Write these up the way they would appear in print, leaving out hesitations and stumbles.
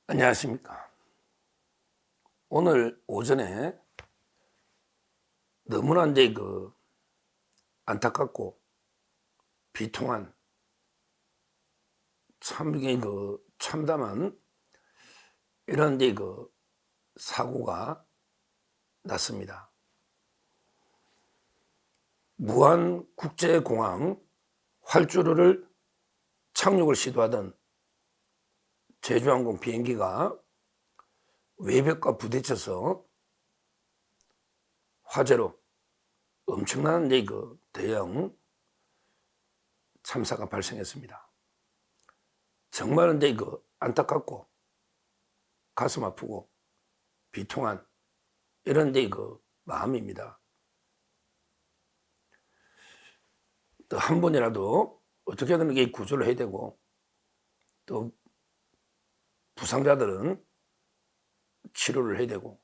안녕하십니까. 오늘 오전에 너무나 이제 안타깝고 비통한 참 이게 참담한 이런 이제 사고가 났습니다. 무안국제공항 활주로를 착륙을 시도하던 제주항공 비행기가 외벽과 부딪혀서 화재로 엄청난 대형 참사가 발생했습니다. 정말 안타깝고 가슴 아프고 비통한 이런 마음입니다. 또 한 번이라도 어떻게든 구조를 해야 되고, 또 부상자들은 치료를 해야 되고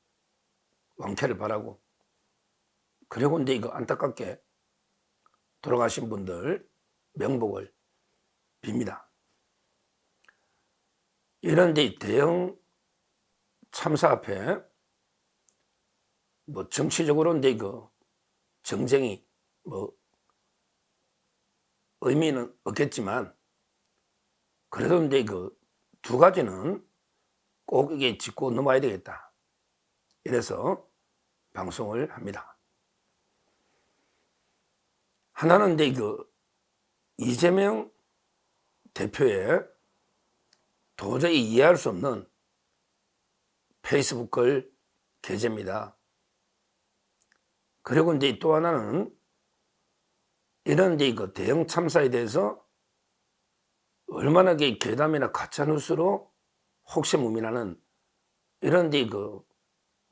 왕쾌를 바라고, 그리고 안타깝게 돌아가신 분들 명복을 빕니다. 이런 대형 참사 앞에 정치적으로 정쟁이 의미는 없겠지만, 그래도 두 가지는 꼭 이게 짚고 넘어야 되겠다. 이래서 방송을 합니다. 하나는 이재명 대표의 도저히 이해할 수 없는 페이스북 글 게재입니다. 그리고 또 하나는 이런 대형 참사에 대해서 얼마나 괴담이나 가짜뉴스로 혹세무민하는 이런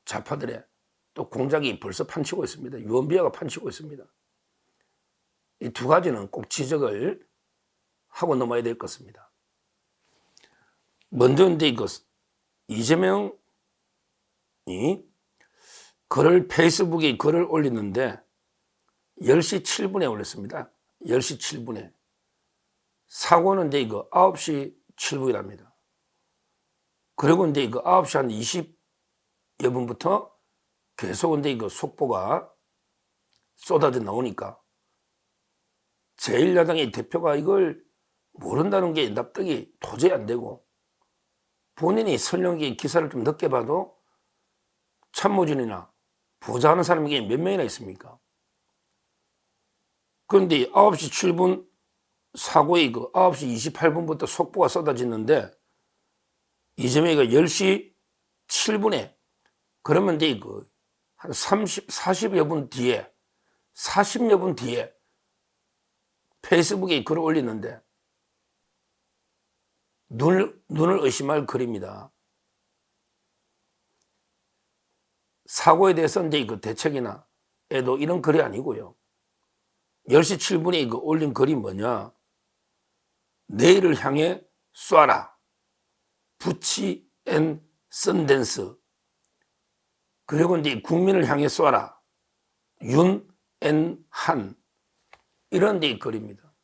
좌파들의 또 공작이 벌써 판치고 있습니다. 유언비어가 판치고 있습니다. 이 두 가지는 꼭 지적을 하고 넘어야 될 것입니다. 먼저 이재명이 페이스북에 글을 올렸는데 10시 7분에 올렸습니다. 10시 7분에. 사고는 9시 7분이랍니다. 그리고 9시 한 20여 분부터 계속 속보가 쏟아져 나오니까 제1야당의 대표가 이걸 모른다는 게 납득이 도저히 안 되고, 본인이 설령 기사를 좀 늦게 봐도 참모진이나 보좌하는 사람이 몇 명이나 있습니까? 그런데 9시 7분 사고의 9시 28분부터 속보가 쏟아지는데 이재명이가 10시 7분에 그러면 한 40여 분 뒤에 40여 분 뒤에 페이스북에 글을 올리는데 눈을 의심할 글입니다. 사고에 대해서 대책이나 에도 이런 글이 아니고요. 10시 7분에 올린 글이 뭐냐? 내일을 향해 쏴라. 부치 앤 썬댄스. 그리고 국민을 향해 쏴라. 윤 앤 한. 이런 글입니다.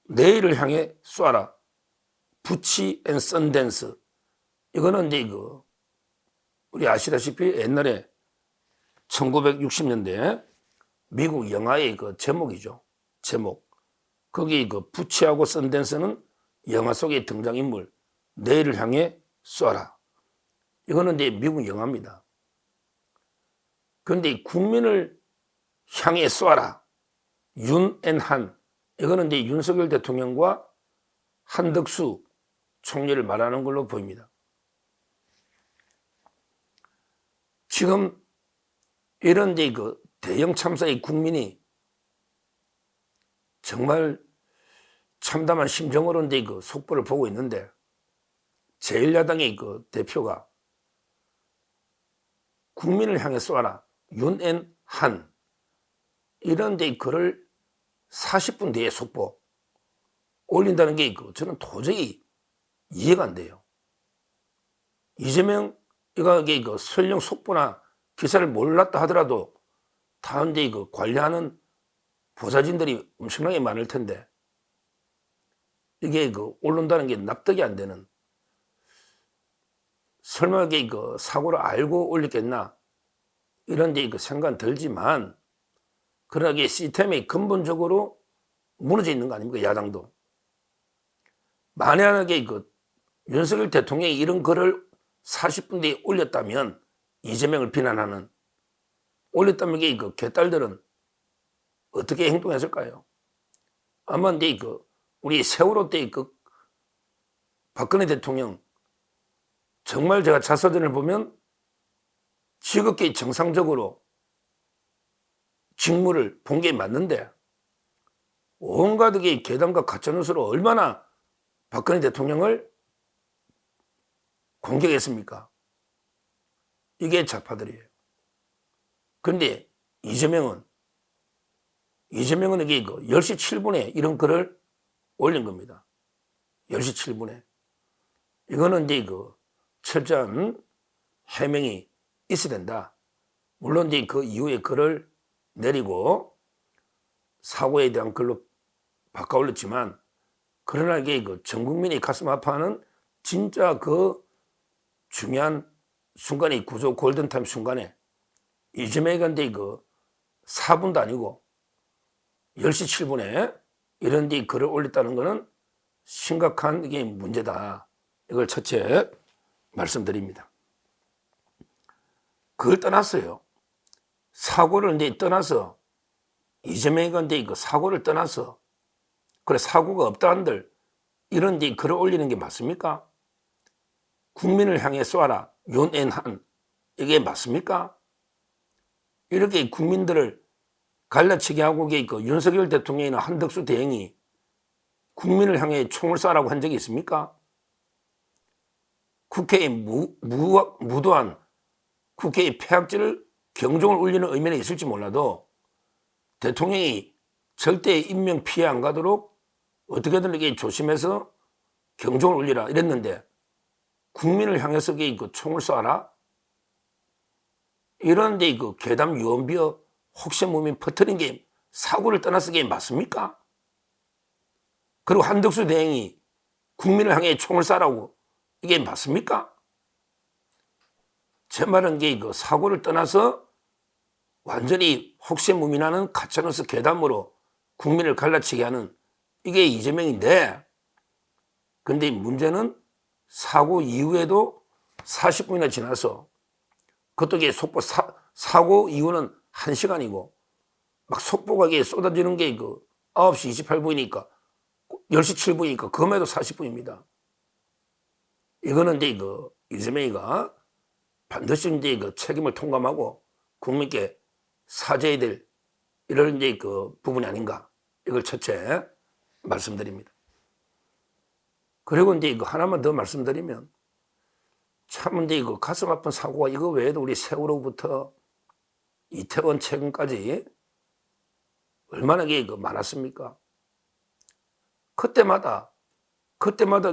내일을 향해 쏴라. 부치 앤 썬댄스. 이거는 우리 아시다시피 옛날에 1960년대 미국 영화의 제목이죠. 제목. 거기 부치하고 썬댄스는 영화 속의 등장인물. 내일을 향해 쏴라. 이거는 미국 영화입니다. 그런데 국민을 향해 쏴라. 윤 앤 한. 이거는 윤석열 대통령과 한덕수 총리를 말하는 걸로 보입니다. 지금 이런 대형 참사의 국민이 정말 참담한 심정으로 속보를 보고 있는데, 제1야당의 대표가 국민을 향해 쏘아라. 윤 앤 한. 이런 글을 40분 뒤에 속보 올린다는 게 저는 도저히 이해가 안 돼요. 이재명 이거 설령 속보나 기사를 몰랐다 하더라도 다른데 관리하는 보좌진들이 엄청나게 많을 텐데, 이게 올른다는 게 납득이 안 되는 설마 이게 그 사고를 알고 올렸겠나 이런 데 그 생각은 들지만 그러나 이게 시스템이 근본적으로 무너져 있는 거 아닙니까? 야당도. 만약에 그 윤석열 대통령이 이런 글을 40분 뒤에 올렸다면 이재명을 비난하는 올렸다면 이게 그 개딸들은 어떻게 행동했을까요? 아마 이제 그 우리 세월호 때 그 박근혜 대통령 정말 제가 자서전을 보면 지극히 정상적으로 직무를 본 게 맞는데 온갖 게 괴담과 가짜뉴스로 얼마나 박근혜 대통령을 공격했습니까? 이게 좌파들이에요. 그런데 이재명은 이게 그 10시 7분에 이런 글을 올린 겁니다. 10시 7분에. 이거는 이제 그 철저한 해명이 있어야 된다. 물론 이제 그 이후에 글을 내리고 사고에 대한 글로 바꿔 올렸지만 그러나 이게 그 전 국민이 가슴 아파하는 진짜 그 중요한 순간이 구조 골든타임 순간에 이재명이 근데 그 4분도 아니고 10시 7분에 이런 데 글을 올렸다는 것은 심각한 이게 문제다. 이걸 첫째 말씀드립니다. 그걸 떠났어요. 사고를 이제 떠나서 이재명이 근데 그 사고를 떠나서 그래 사고가 없다 한들 이런 데 글을 올리는 게 맞습니까? 국민을 향해 쏘아라. 윤앤한 이게 맞습니까? 이렇게 국민들을 갈라치게 하고 그 윤석열 대통령이나 한덕수 대행이 국민을 향해 총을 쏴라고 한 적이 있습니까? 국회에 무도한 국회의 폐악질을 경종을 울리는 의미는 있을지 몰라도 대통령이 절대 인명 피해 안 가도록 어떻게든 이렇게 조심해서 경종을 울리라 이랬는데 국민을 향해서 그 총을 쏴라? 이런데 그 괴담 유언비어 혹세무민 퍼뜨린 게 사고를 떠나서 게 맞습니까? 그리고 한덕수 대행이 국민을 향해 총을 쏴라고 이게 맞습니까? 제 말은 그 사고를 떠나서 완전히 혹세무민하는 가짜뉴스 괴담으로 국민을 갈라치게 하는 이게 이재명인데 근데 문제는 사고 이후에도 40분이나 지나서 그것도 이게 속보 사고 이후는 1시간이고 막 속보가 이게 쏟아지는 게 그 9시 28분이니까 10시 7분이니까 그럼에도 40분입니다. 이거는 이제 그 이재명이가 반드시 이제 그 책임을 통감하고 국민께 사죄해야 될 이런 이제 그 부분이 아닌가 이걸 첫째 말씀드립니다. 그리고 이제 이거 하나만 더 말씀드리면 참 이제 이거 가슴 아픈 사고가 이거 외에도 우리 세월호부터 이태원 최근까지 얼마나 게 많았습니까? 그때마다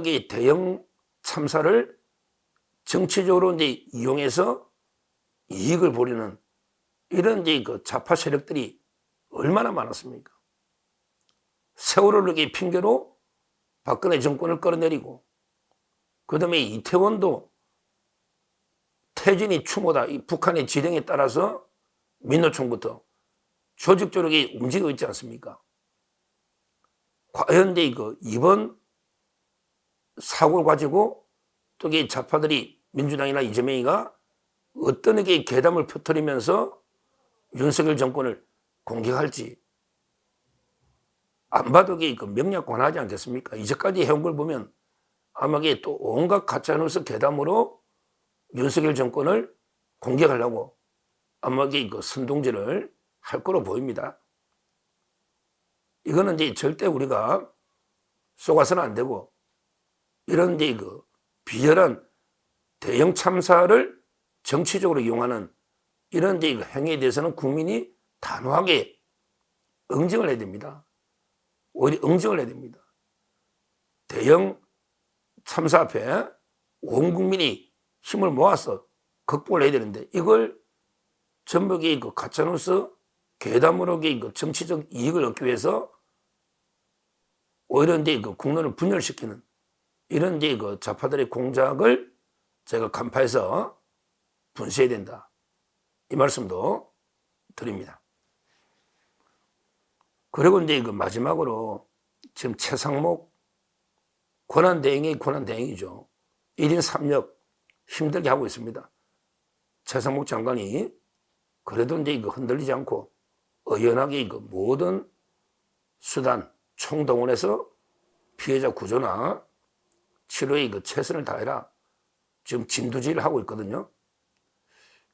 이 대형 참사를 정치적으로 이제 이용해서 이익을 보려는 이런 이제 그 좌파 세력들이 얼마나 많았습니까? 세월호를 핑계로 박근혜 정권을 끌어내리고 그다음에 이태원도 태진이 추모다 이 북한의 지령에 따라서 민노총부터 조직적으로 움직이고 있지 않습니까? 과연 이번 사고를 가지고 또 좌파들이 민주당이나 이재명이가 어떤 괴담을 퍼뜨리면서 윤석열 정권을 공격할지 안 봐도 그 명략 관하지 않겠습니까? 이제까지 해온 걸 보면 아마 또 온갖 가짜뉴스 괴담으로 윤석열 정권을 공격하려고 아마 그 선동질을 할 거로 보입니다. 이거는 이제 절대 우리가 속아서는 안 되고 이런 이제 그 비열한 대형 참사를 정치적으로 이용하는 이런 이제 그 행위에 대해서는 국민이 단호하게 응징을 해야 됩니다. 오히려 응징을 해야 됩니다. 대형 참사 앞에 온 국민이 힘을 모아서 극복을 해야 되는데 이걸 전부 그 가짜뉴스 괴담으로 그 정치적 이익을 얻기 위해서 오히려 이제 그 국론을 분열시키는 이런 이제 그 좌파들의 공작을 제가 간파해서 분쇄해야 된다. 이 말씀도 드립니다. 그리고 이제 그 마지막으로 지금 최상목 권한대행이 권한대행이죠. 1인 3역 힘들게 하고 있습니다. 최상목 장관이 그래도 이제 이거 흔들리지 않고 의연하게 이거 모든 수단 총동원해서 피해자 구조나 치료에 이거 최선을 다해라. 지금 진두지휘를 하고 있거든요.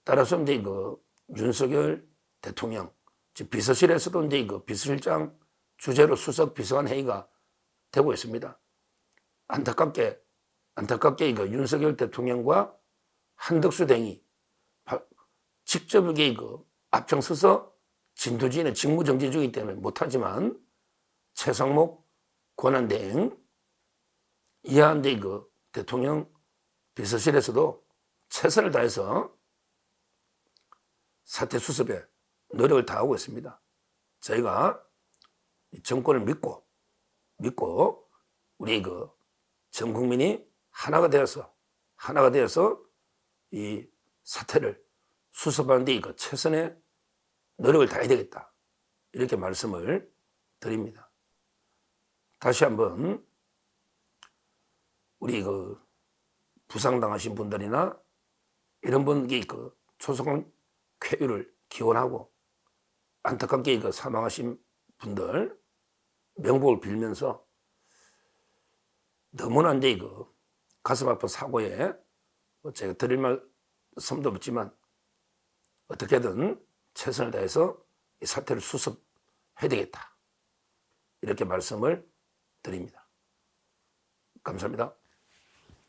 따라서 이제 이거 윤석열 대통령 지금 비서실에서도 이제 이거 비서실장 주재로 수석 비서관 회의가 되고 있습니다. 안타깝게 이거 윤석열 대통령과 한덕수 대행이 직접 이게 이거 앞장서서 진두지휘는 직무정지 중이기 때문에 못하지만 최상목 권한대행 이하인데 이거 대통령 비서실에서도 최선을 다해서 사태 수습에 노력을 다하고 있습니다. 저희가 정권을 믿고 우리 그 전 국민이 하나가 되어서 이 사태를 수습하는 데 이거 최선의 노력을 다해야 되겠다. 이렇게 말씀을 드립니다. 다시 한번 우리 그 부상당하신 분들이나 이런 분이 그 초속한 쾌유를 기원하고 안타깝게 그 사망하신 분들 명복을 빌면서 너무나 이제 그 가슴 아픈 사고에 제가 드릴 말씀도 없지만 어떻게든 최선을 다해서 이 사태를 수습해야 되겠다. 이렇게 말씀을 드립니다. 감사합니다.